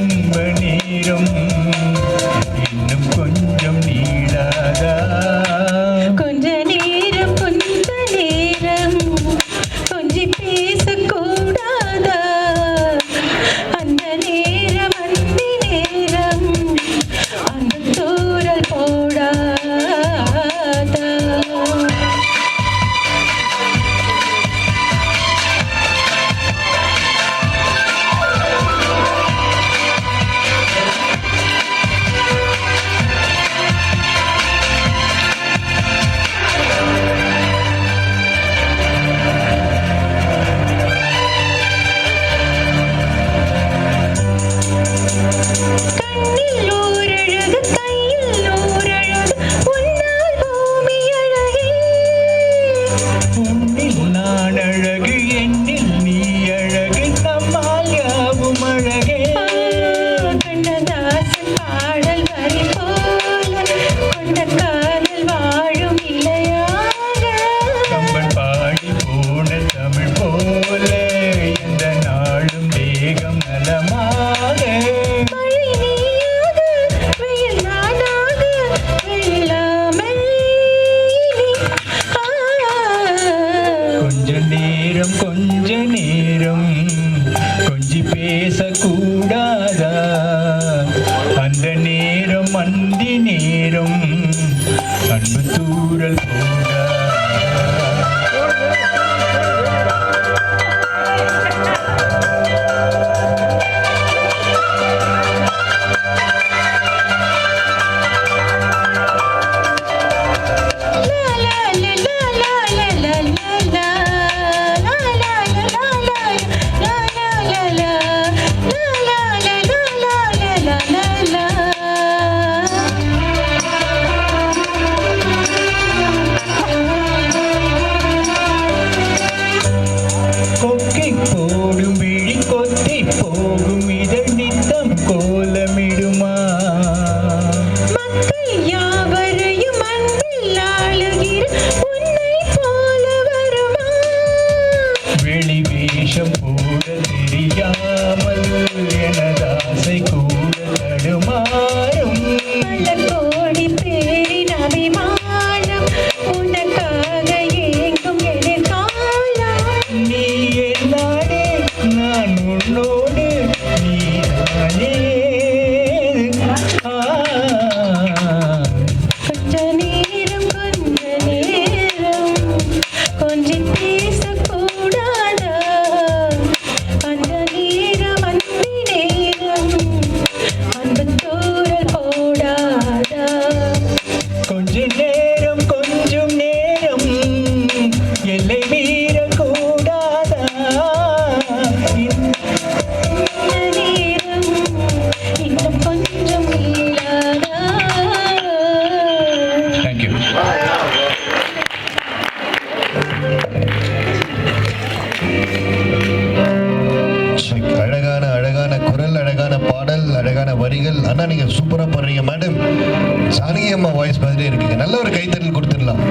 இன்ப நேரம் இன்னும் கொஞ்சம் நீடாதா? கொஞ்ச நேரம் கொஞ்சி பேசக்கூடாதா? அந்த நேரம் அந்த நேரம் அந்த தூரல் போடாதா? கண்ணில் ஓரழகு கையில் ஓரழகு உன்னால் பூமி அழகே. உன்னில் நான் அழகு எண்ணில் நீ அழகு நம்மால் யாவும் அழகே. கண்ணதாசன் பாடல் வரி போல கொண்ட காதல் வாழும் இலையாக. கம்பன் பாடி போன தமிழ் போல எந்த நாளும் தேகம் நலமாக. மழை நீயாக வெயில் நானாக வெல்லாமல் இனி. கொஞ்ச நேரம் கொஞ்சி பேசக்கூடாதா? அந்த நேரம் அந்தி நேரம் அன்பு தூரல் போடா. கொக்கை போடும் விழி கொத்தி போகும் இதழ் நித்தம் கோலமிடுமா? மக்கள் யாவரையும் அன்பில் ஆளுகிற உன்னை போல வருமா? வெளி வேஷம் போட தெரியாமல் எனதாசை கூட தடுமாறும். பல கோடி பேரின் அபிமானம் உனக்காக ஏங்கும் எதிர்காலம். நீ எல்லாடே நான் உன்னோடு நீதானே. கொஞ்ச நேரம் கொஞ்சி பேசக்கூடாதா? அந்த நேரம் அந்த நேரம் அந்த தூரல் போடாதா? கொஞ்சம் நேரம் எல்லை மீறக்கூடாதா? இந்த நேரம் இன்னும் கொஞ்சம் இல்லாதா? தேங்க்யூ. அழகான அழகான குரல், அழகான பாடல், அழகான வரிகள். அண்ணா நீங்க சூப்பரா பாடுறீங்க மேடம். சானகி அம்மா வாய்ஸ் மாதிரி இருக்கீங்க. நல்ல ஒரு கைத்தட்டல் கொடுத்துடலாம்.